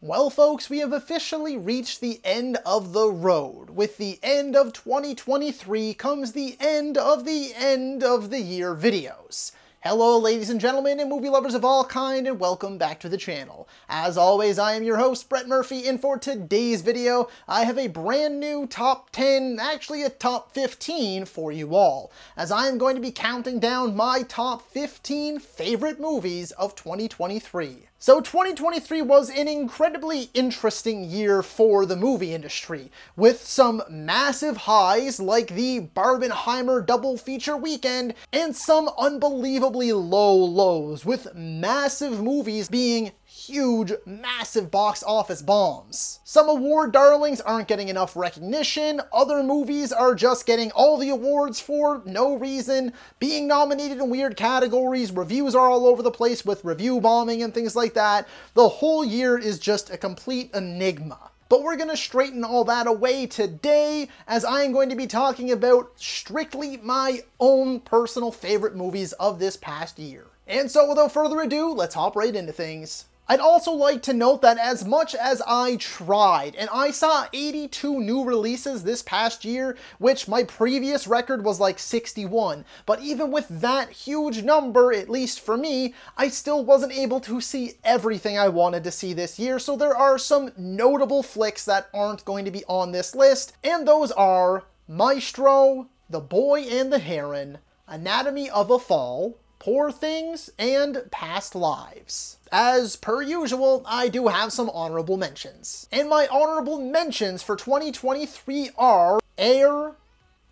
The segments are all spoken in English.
Well, folks, we have officially reached the end of the road. With the end of 2023 comes the end of the year videos. Hello, ladies and gentlemen, and movie lovers of all kind, and welcome back to the channel. As always, I am your host, Brett Murphy, and for today's video, I have a brand new top 10, actually a top 15 for you all, as I am going to be counting down my top 15 favorite movies of 2023. So 2023 was an incredibly interesting year for the movie industry, with some massive highs like the Oppenheimer double feature weekend, and some unbelievably low lows, with massive movies being huge, massive box office bombs. Some award darlings aren't getting enough recognition, other movies are just getting all the awards for no reason, being nominated in weird categories, reviews are all over the place with review bombing and things like that. The whole year is just a complete enigma. But we're going to straighten all that away today, as I am going to be talking about strictly my own personal favorite movies of this past year. And so without further ado, let's hop right into things. I'd also like to note that as much as I tried, and I saw 82 new releases this past year, which my previous record was like 61, but even with that huge number, at least for me, I still wasn't able to see everything I wanted to see this year, so there are some notable flicks that aren't going to be on this list, and those are Maestro, The Boy and the Heron, Anatomy of a Fall, Poor Things, and Past Lives. As per usual, I do have some honorable mentions. And my honorable mentions for 2023 are Air,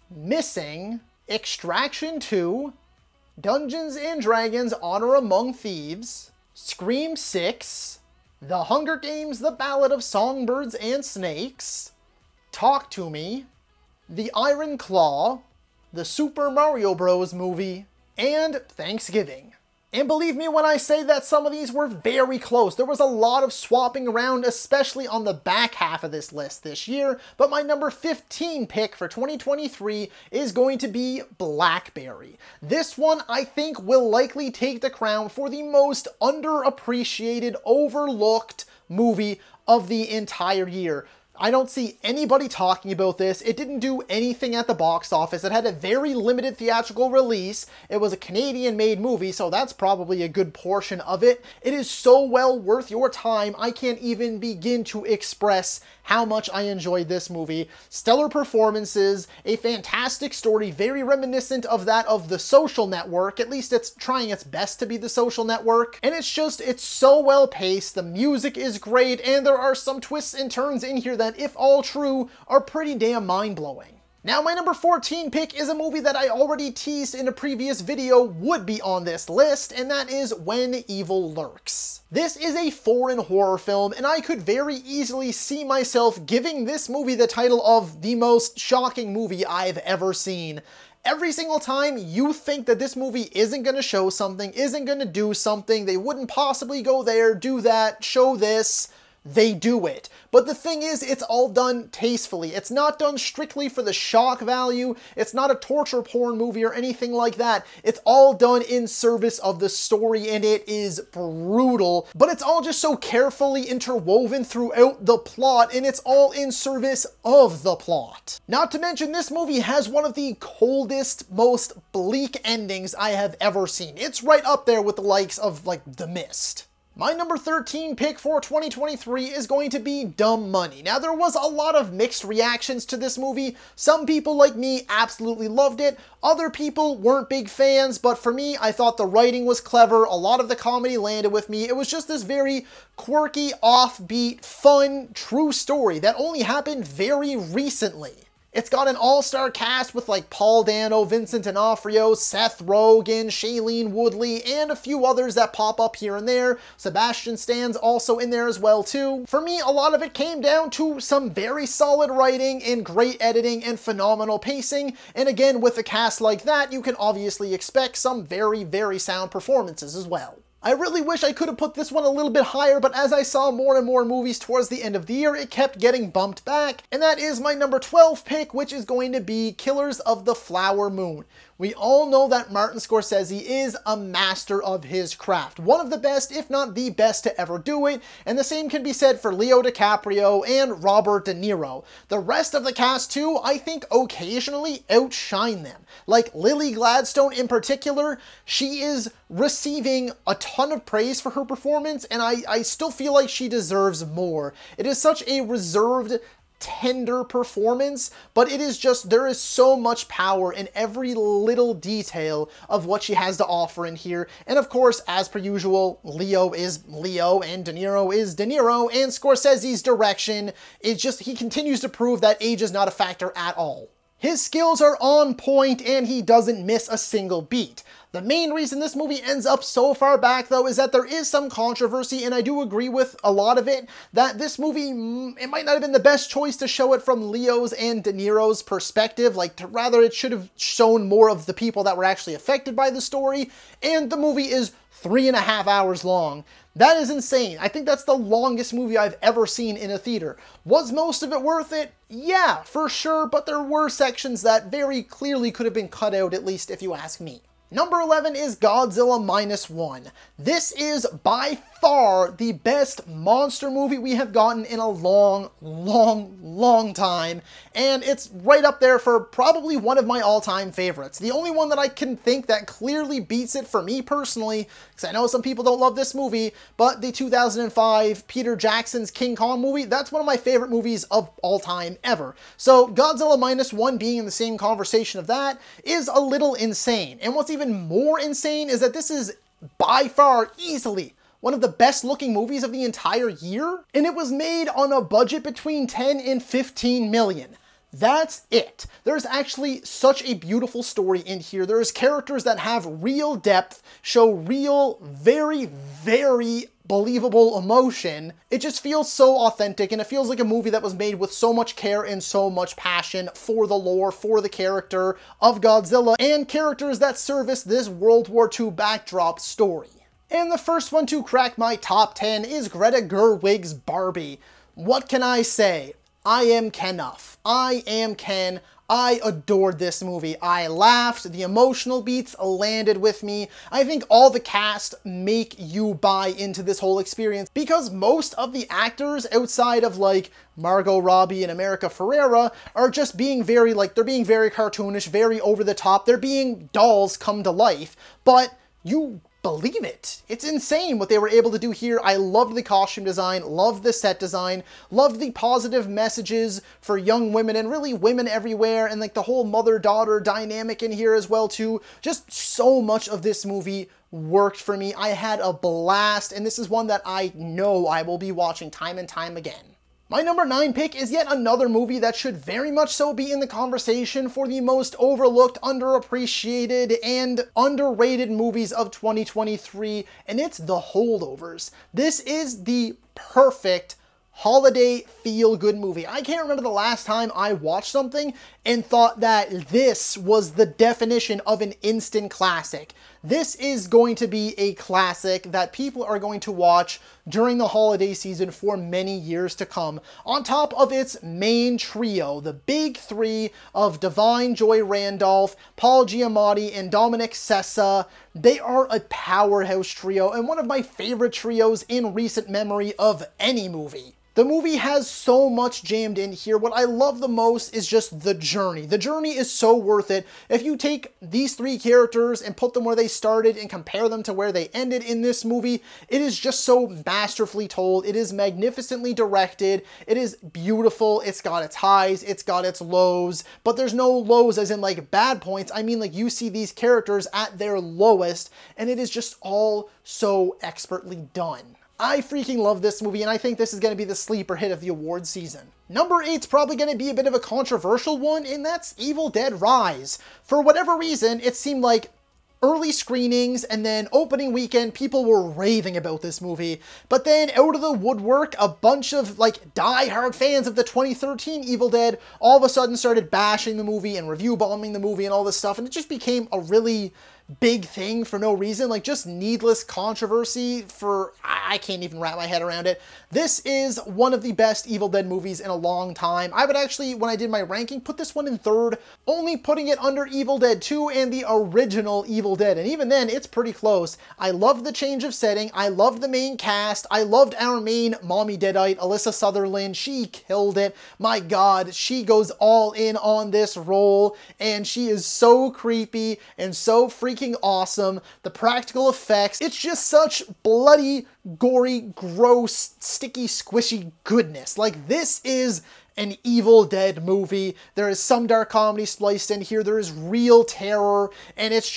Missing, Extraction 2, Dungeons & Dragons Honor Among Thieves, Scream 6, The Hunger Games: The Ballad of Songbirds and Snakes, Talk to Me, The Iron Claw, the Super Mario Bros. Movie, and Thanksgiving. And believe me when I say that some of these were very close. There was a lot of swapping around, especially on the back half of this list this year, but my number 15 pick for 2023 is going to be Blackberry. This one, I think, will likely take the crown for the most underappreciated, overlooked movie of the entire year. I don't see anybody talking about this. It didn't do anything at the box office. It had a very limited theatrical release. It was a Canadian-made movie, so that's probably a good portion of it. It is so well worth your time, I can't even begin to express how much I enjoyed this movie. Stellar performances, a fantastic story, very reminiscent of that of The Social Network. At least it's trying its best to be The Social Network. And it's so well paced, the music is great, and there are some twists and turns in here that, if all true, are pretty damn mind-blowing. Now, my number 14 pick is a movie that I already teased in a previous video would be on this list, and that is When Evil Lurks. This is a foreign horror film, and I could very easily see myself giving this movie the title of the most shocking movie I've ever seen. Every single time you think that this movie isn't going to show something, isn't going to do something, they wouldn't possibly go there, do that, show this, they do it. But the thing is, it's all done tastefully. It's not done strictly for the shock value. It's not a torture porn movie or anything like that. It's all done in service of the story, and it is brutal. But it's all just so carefully interwoven throughout the plot, and it's all in service of the plot. Not to mention, this movie has one of the coldest, most bleak endings I have ever seen. It's right up there with the likes of, like, The Mist. My number 13 pick for 2023 is going to be Dumb Money. Now, there was a lot of mixed reactions to this movie. Some people like me absolutely loved it. Other people weren't big fans, but for me, I thought the writing was clever. A lot of the comedy landed with me. It was just this very quirky, offbeat, fun, true story that only happened very recently. It's got an all-star cast with like Paul Dano, Vincent D'Onofrio, Seth Rogen, Shailene Woodley, and a few others that pop up here and there. Sebastian Stan's also in there as well too. For me, a lot of it came down to some very solid writing and great editing and phenomenal pacing. And again, with a cast like that, you can obviously expect some very, very sound performances as well. I really wish I could have put this one a little bit higher, but as I saw more and more movies towards the end of the year, it kept getting bumped back, and that is my number 12 pick, which is going to be Killers of the Flower Moon. We all know that Martin Scorsese is a master of his craft. One of the best, if not the best to ever do it, and the same can be said for Leo DiCaprio and Robert De Niro. The rest of the cast too, I think occasionally outshine them. Like Lily Gladstone in particular, she is receiving a ton of praise for her performance, and I still feel like she deserves more. It is such a reserved, tender performance, but it is just, there is so much power in every little detail of what she has to offer in here. And of course, as per usual, Leo is Leo and De Niro is De Niro, and Scorsese's direction is just, he continues to prove that age is not a factor at all. His skills are on point and he doesn't miss a single beat. The main reason this movie ends up so far back, though, is that there is some controversy, and I do agree with a lot of it, that this movie, it might not have been the best choice to show it from Leo's and De Niro's perspective. Rather, it should have shown more of the people that were actually affected by the story, and the movie is 3.5 hours long. That is insane. I think that's the longest movie I've ever seen in a theater. Was most of it worth it? Yeah, for sure, but there were sections that very clearly could have been cut out, at least if you ask me. Number 11 is Godzilla -1. This is by far the best monster movie we have gotten in a long time, and it's right up there for probably one of my all-time favorites. The only one that I can think that clearly beats it for me personally, because I know some people don't love this movie, but the 2005 Peter Jackson's King Kong movie, that's one of my favorite movies of all time ever. So Godzilla -1 being in the same conversation of that is a little insane. And what's even more insane is that this is by far easily one of the best looking movies of the entire year, and it was made on a budget between 10 and 15 million. That's it. There's actually such a beautiful story in here. There's characters that have real depth, show real, very believable emotion. It just feels so authentic, and it feels like a movie that was made with so much care and so much passion for the lore, for the character of Godzilla, and characters that service this World War II backdrop story. And the first one to crack my top 10 is Greta Gerwig's Barbie. What can I say? I am Ken-uff. I am Ken. I adored this movie. I laughed. The emotional beats landed with me. I think all the cast make you buy into this whole experience, because most of the actors outside of like Margot Robbie and America Ferrera are just being very they're being very cartoonish, very over the top. They're being dolls come to life, but you believe it. It's insane what they were able to do here. I loved the costume design, loved the set design, loved the positive messages for young women and really women everywhere, and like the whole mother-daughter dynamic in here as well too. Just so much of this movie worked for me. I had a blast, and this is one that I know I will be watching time and time again. My number 9 pick is yet another movie that should very much so be in the conversation for the most overlooked, underappreciated, and underrated movies of 2023, and it's The Holdovers. This is the perfect holiday feel-good movie. I can't remember the last time I watched something and thought that this was the definition of an instant classic. This is going to be a classic that people are going to watch during the holiday season for many years to come. On top of its main trio, the big three of Da'Vine Joy Randolph, Paul Giamatti, and Dominic Sessa, they are a powerhouse trio and one of my favorite trios in recent memory of any movie. The movie has so much jammed in here. What I love the most is just the journey. The journey is so worth it. If you take these three characters and put them where they started and compare them to where they ended in this movie, it is just so masterfully told. It is magnificently directed. It is beautiful. It's got its highs, it's got its lows, but there's no lows as in like bad points. I mean, like, you see these characters at their lowest, and it is just all so expertly done. I freaking love this movie, and I think this is going to be the sleeper hit of the award season. Number 8's probably going to be a bit of a controversial one, and that's Evil Dead Rise. For whatever reason, it seemed like early screenings and then opening weekend, people were raving about this movie. But then out of the woodwork, a bunch of like die-hard fans of the 2013 Evil Dead all of a sudden started bashing the movie and review bombing the movie and all this stuff, and it just became a really big thing for no reason, like just needless controversy for, I can't even wrap my head around it. This is one of the best Evil Dead movies in a long time. I would actually, when I did my ranking, put this one in third, only putting it under Evil Dead 2 and the original Evil Dead, and even then, it's pretty close. I loved the change of setting, I loved the main cast, I loved our main mommy deadite, Alyssa Sutherland. She killed it. My god, she goes all in on this role, and she is so creepy and so freaking awesome. The practical effects, it's just such bloody, gory, gross, sticky, squishy goodness. Like, this is an Evil Dead movie. There is some dark comedy spliced in here. There is real terror, and it's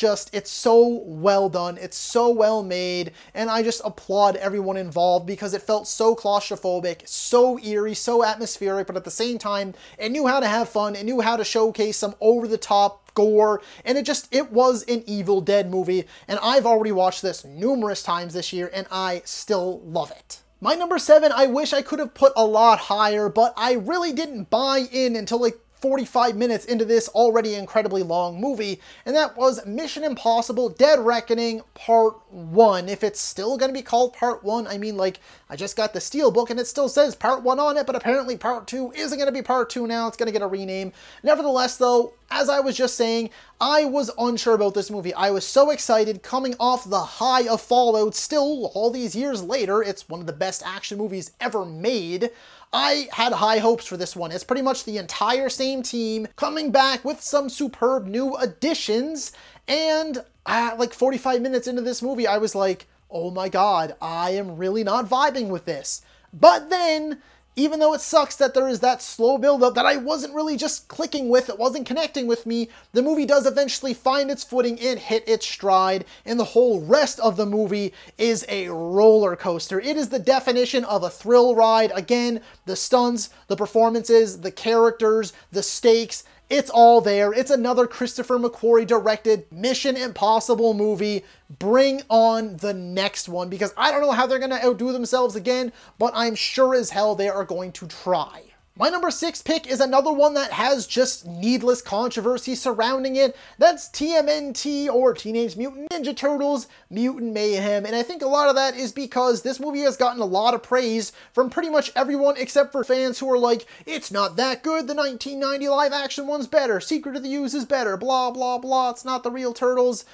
so well done. It's so well made, and I just applaud everyone involved because it felt so claustrophobic, so eerie, so atmospheric, but at the same time, it knew how to have fun. It knew how to showcase some over-the-top gore, and it was an Evil Dead movie, and I've already watched this numerous times this year, and I still love it. My number 7, I wish I could have put a lot higher, but I really didn't buy in until like 45 minutes into this already incredibly long movie, and that was Mission Impossible Dead Reckoning Part 1. If it's still going to be called Part 1, I mean, like, I just got the Steelbook and it still says Part 1 on it, but apparently Part 2 isn't going to be Part 2 now. It's going to get a rename. Nevertheless, though, as I was just saying, I was unsure about this movie. I was so excited coming off the high of Fallout. Still, all these years later, it's one of the best action movies ever made. I had high hopes for this one. It's pretty much the entire same team coming back with some superb new additions, and like 45 minutes into this movie, I was like, oh my god, I am really not vibing with this. But then, even though it sucks that there is that slow build-up that I wasn't really just clicking with, it wasn't connecting with me, the movie does eventually find its footing and hit its stride, and the whole rest of the movie is a roller coaster. It is the definition of a thrill ride. Again, the stunts, the performances, the characters, the stakes, it's all there. It's another Christopher McQuarrie directed Mission Impossible movie. Bring on the next one, because I don't know how they're going to outdo themselves again, but I'm sure as hell they are going to try. My number 6 pick is another one that has just needless controversy surrounding it. That's TMNT, or Teenage Mutant Ninja Turtles Mutant Mayhem. And I think a lot of that is because this movie has gotten a lot of praise from pretty much everyone except for fans who are like, it's not that good, the 1990 live action one's better, Secret of the Ooze is better, blah blah blah, it's not the real Turtles.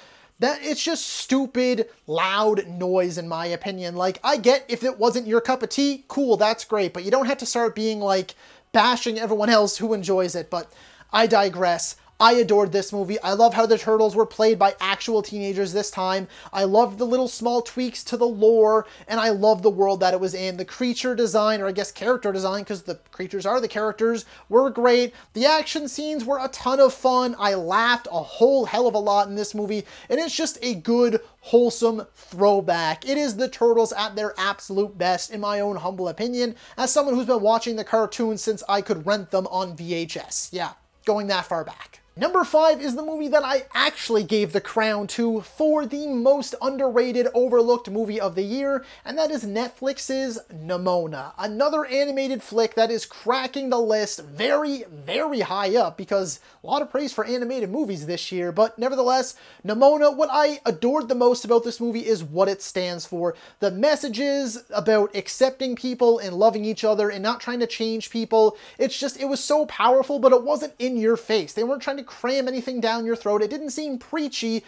It's just stupid, loud noise in my opinion. Like, I get if it wasn't your cup of tea, cool, that's great, but you don't have to start being like, bashing everyone else who enjoys it. But I digress. I adored this movie. I love how the Turtles were played by actual teenagers this time. I loved the little small tweaks to the lore, and I loved the world that it was in. The creature design, or I guess character design, because the creatures are the characters, were great. The action scenes were a ton of fun. I laughed a whole hell of a lot in this movie, and it's just a good, wholesome throwback. It is the Turtles at their absolute best, in my own humble opinion, as someone who's been watching the cartoons since I could rent them on VHS. Yeah, going that far back. Number 5 is the movie that I actually gave the crown to for the most underrated, overlooked movie of the year, and that is Netflix's Nimona. Another animated flick that is cracking the list very, very high up, because a lot of praise for animated movies this year, but nevertheless, Nimona, what I adored the most about this movie is what it stands for. The messages about accepting people and loving each other and not trying to change people, it was so powerful, but it wasn't in your face. They weren't trying to cram anything down your throat. It didn't seem preachy.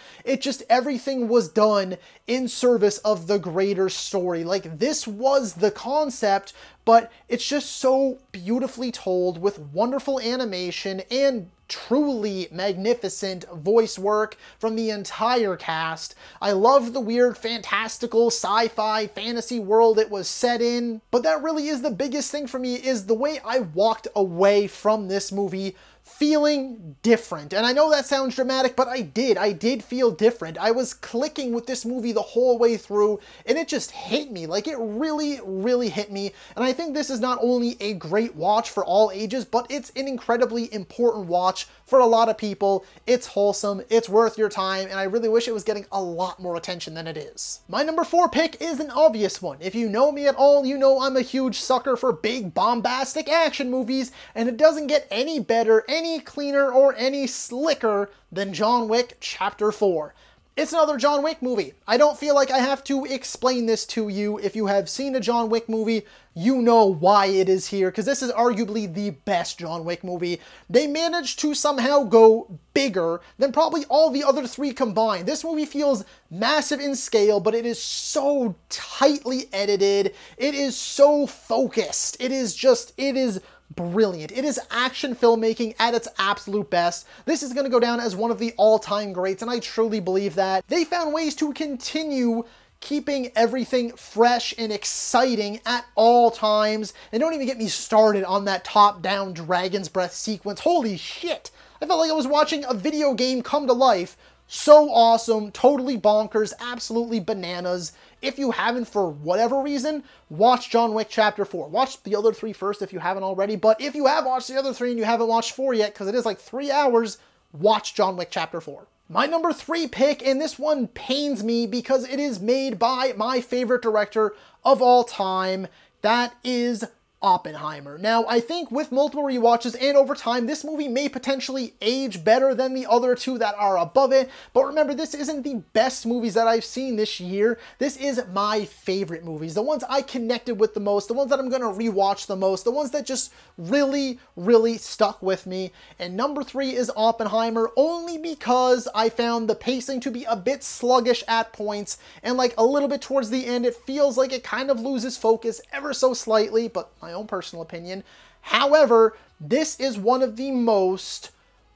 Everything was done in service of the greater story. Like, this was the concept, but it's just so beautifully told with wonderful animation and truly magnificent voice work from the entire cast. I loved the weird, fantastical, sci-fi, fantasy world it was set in, but that really is the biggest thing for me, is the way I walked away from this movie feeling different. And I know that sounds dramatic, but I did feel different. I was clicking with this movie the whole way through, and it just hit me. Like, it really, really hit me. And I think this is not only a great watch for all ages, but it's an incredibly important watch for a lot of people. It's wholesome, it's worth your time, and I really wish it was getting a lot more attention than it is. My number 4 pick is an obvious one. If you know me at all, you know I'm a huge sucker for big, bombastic action movies, and it doesn't get any better, any cleaner, or any slicker than John Wick Chapter 4. It's another John Wick movie. I don't feel like I have to explain this to you. If you have seen a John Wick movie, you know why it is here, because this is arguably the best John Wick movie. They managed to somehow go bigger than probably all the other three combined. This movie feels massive in scale, but it is so tightly edited. It is so focused. It is brilliant. It is action filmmaking at its absolute best. This is going to go down as one of the all-time greats, and I truly believe that. They found ways to continue keeping everything fresh and exciting at all times. And don't even get me started on that top-down Dragon's Breath sequence. Holy shit! I felt like I was watching a video game come to life. So awesome, totally bonkers, absolutely bananas. If you haven't, for whatever reason, watch John Wick Chapter 4. Watch the other three first if you haven't already, but if you have watched the other three and you haven't watched 4 yet, because it is like 3 hours, watch John Wick Chapter 4. My number 3 pick, and this one pains me because it is made by my favorite director of all time. That is Oppenheimer. Now, I think with multiple rewatches and over time, this movie may potentially age better than the other two that are above it, but remember, this isn't the best movies that I've seen this year. This is my favorite movies, the ones I connected with the most, the ones that I'm going to rewatch the most, the ones that just really, really stuck with me. And number 3 is Oppenheimer, only because I found the pacing to be a bit sluggish at points, and like a little bit towards the end, it feels like it kind of loses focus ever so slightly, but my own personal opinion. However, this is one of the most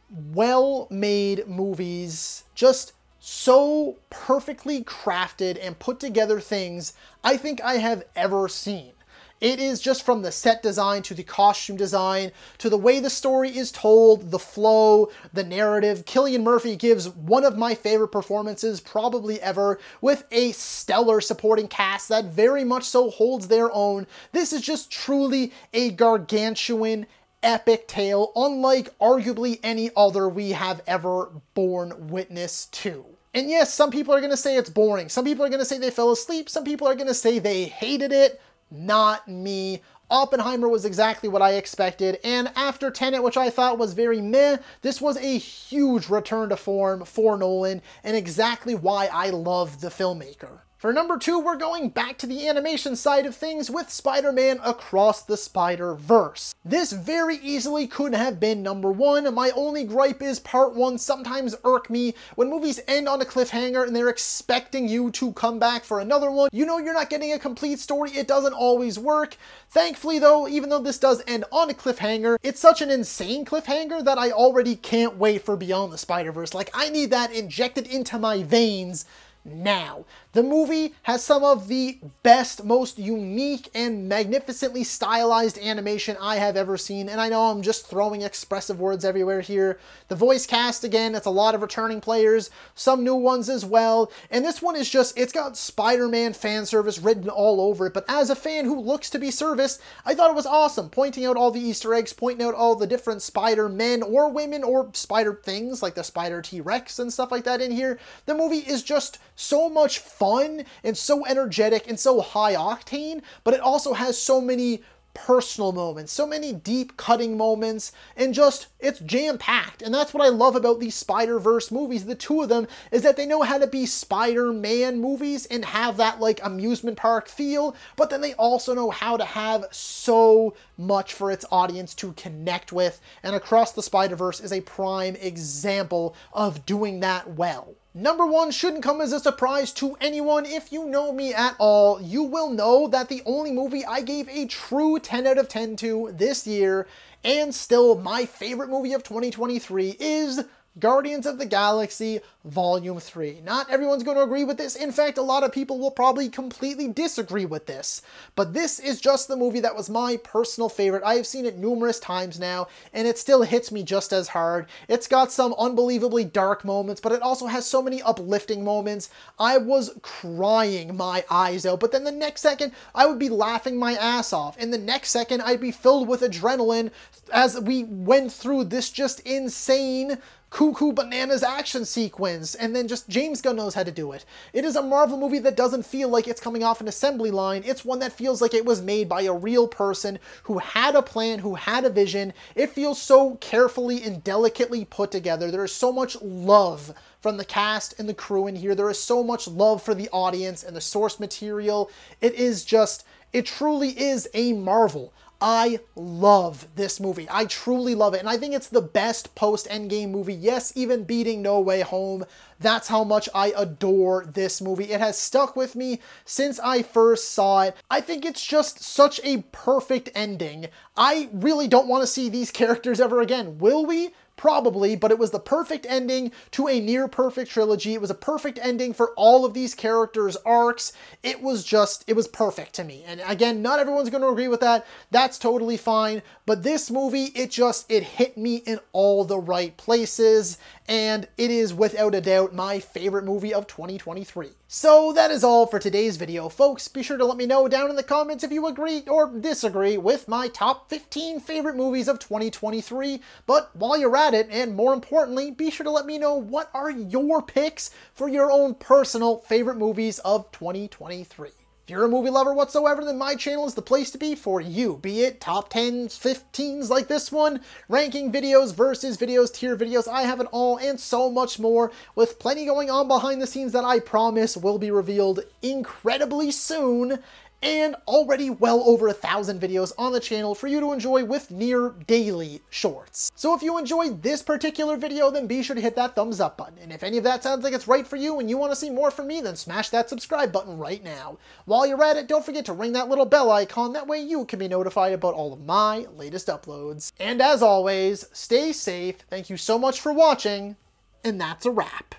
well-made movies, just so perfectly crafted and put together things I think I have ever seen. It is just from the set design to the costume design to the way the story is told, the flow, the narrative. Cillian Murphy gives one of my favorite performances probably ever, with a stellar supporting cast that very much so holds their own. This is just truly a gargantuan, epic tale, unlike arguably any other we have ever borne witness to. And yes, some people are going to say it's boring. Some people are going to say they fell asleep. Some people are going to say they hated it. Not me. Oppenheimer was exactly what I expected, and after Tenet, which I thought was very meh, this was a huge return to form for Nolan, and exactly why I love the filmmaker. For number 2, we're going back to the animation side of things with Spider-Man Across the Spider-Verse. This very easily could have been number 1. My only gripe is part 1 sometimes irk me when movies end on a cliffhanger and they're expecting you to come back for another one. You know you're not getting a complete story, it doesn't always work. Thankfully though, even though this does end on a cliffhanger, it's such an insane cliffhanger that I already can't wait for Beyond the Spider-Verse. Like, I need that injected into my veins now. The movie has some of the best, most unique, and magnificently stylized animation I have ever seen, and I know I'm just throwing expressive words everywhere here. The voice cast, again, it's a lot of returning players, some new ones as well, and this one is just, it's got Spider-Man fan service written all over it, but as a fan who looks to be serviced, I thought it was awesome, pointing out all the Easter eggs, pointing out all the different Spider-Men or women or spider things, like the Spider T-Rex and stuff like that in here. The movie is just so much fun and so energetic and so high octane, but it also has so many personal moments, so many deep cutting moments, and just, it's jam-packed. And that's what I love about these Spider-Verse movies, the two of them, is that they know how to be Spider-Man movies and have that like amusement park feel, but then they also know how to have so much for its audience to connect with, and Across the Spider-Verse is a prime example of doing that well. Number 1 shouldn't come as a surprise to anyone. If you know me at all, you will know that the only movie I gave a true 10 out of 10 to this year, and still my favorite movie of 2023, is Guardians of the Galaxy Volume 3. Not everyone's going to agree with this. In fact, a lot of people will probably completely disagree with this. But this is just the movie that was my personal favorite. I have seen it numerous times now, and it still hits me just as hard. It's got some unbelievably dark moments, but it also has so many uplifting moments. I was crying my eyes out, but then the next second, I would be laughing my ass off. And the next second, I'd be filled with adrenaline as we went through this just insane cuckoo bananas action sequence, and then just James Gunn knows how to do it. It is a Marvel movie that doesn't feel like it's coming off an assembly line. It's one that feels like it was made by a real person who had a plan, who had a vision. It feels so carefully and delicately put together. There is so much love for from the cast and the crew in here. There is so much love for the audience and the source material. It truly is a marvel. I love this movie. I truly love it. And I think it's the best post-Endgame movie. Yes, even beating No Way Home. That's how much I adore this movie. It has stuck with me since I first saw it. I think it's just such a perfect ending. I really don't want to see these characters ever again. Will we? Probably, but it was the perfect ending to a near-perfect trilogy. It was a perfect ending for all of these characters' arcs. It was perfect to me. And again, not everyone's going to agree with that. That's totally fine. But this movie, it hit me in all the right places. And it is without a doubt my favorite movie of 2023. So that is all for today's video, folks. Be sure to let me know down in the comments if you agree or disagree with my top 15 favorite movies of 2023. But while you're at it, and more importantly, be sure to let me know what are your picks for your own personal favorite movies of 2023. If you're a movie lover whatsoever, then my channel is the place to be for you, be it top 10s, 15s like this one, ranking videos, versus videos, tier videos, I have it all, and so much more, with plenty going on behind the scenes that I promise will be revealed incredibly soon, and already well over 1,000 videos on the channel for you to enjoy with near daily shorts. So if you enjoyed this particular video, then be sure to hit that thumbs up button. And if any of that sounds like it's right for you and you want to see more from me, then smash that subscribe button right now. While you're at it, don't forget to ring that little bell icon. That way you can be notified about all of my latest uploads. And as always, stay safe. Thank you so much for watching, and that's a wrap.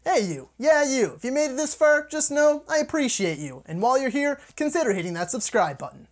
Hey you, yeah you, if you made it this far, just know I appreciate you, and while you're here, consider hitting that subscribe button.